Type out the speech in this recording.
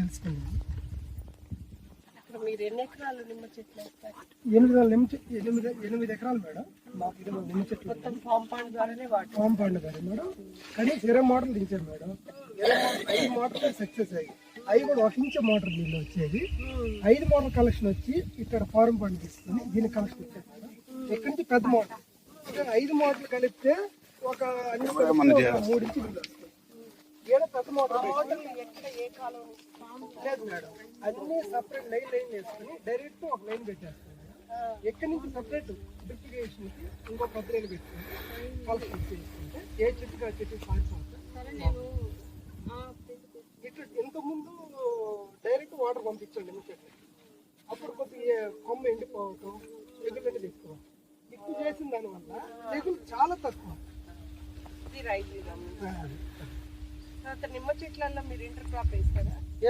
తెలుసుకున్నాను. మీరు ఎన్ని ఎకరాలు నిమ్మ చెట్లు? 8 ఎకరాలు మేడం. మాకు ఇది నిమ్మ చెట్లు మొత్తం కాంపౌండ్ ద్వారానే వాటర్. కాంపౌండ్ గారు మేడం. కానీ 20 మోటార్లు దించారు మేడం. 5 మోటార్లు సక్సెస్ అయ్యి 5 కూడా 1 ఇంచ్ మోటార్ నీళ్ళు వచ్చేది. 5 మోటార్ కలెక్షన్ వచ్చి ఇక్కడ ఫారం పండు తీసుకుని దీనికి కలెక్షన్ వచ్చేది మేడం. ఇక్కడి నుంచి పెద్ద మోటార్ ఇక్కడ 5 మోటార్లు కలిపితే ఒక 3 ఇంచు నీళ్ళు వస్తాయి. ఏదో పెద్ద మోటార్ ఎక్కడ ఏ కాలం లేదు మేడం. అన్ని సపరేట్ లైన్ వేసుకుని డైరెక్ట్ ఒక లైన్ పెట్టేస్తాం. ఎక్కడి నుంచి సపరేట్ డ్రిప్ ఇరిగేషన్ కి ఇంకో పెద్ద లైన్ పెట్టుకుంటే కలెక్షన్ చేసుకుంటే ఏ చెట్టుకి ఆ చెట్టుకి పారిపోతుంది. ఇట్లా ఇంతకుముందు డైరెక్ట్ వాటర్ పంపించండి మీ చెట్టు. అప్పుడు కొద్దిగా కొమ్మ ఎండిపోవటం తెగులు అనేది ఎక్కువ. ఎక్కువ చేసిన దానివల్ల తెగులు చాలా తక్కువ. నిమ్మ చెట్లలో మీరు ఇంటర్ క్రాప్ వేస్తారా?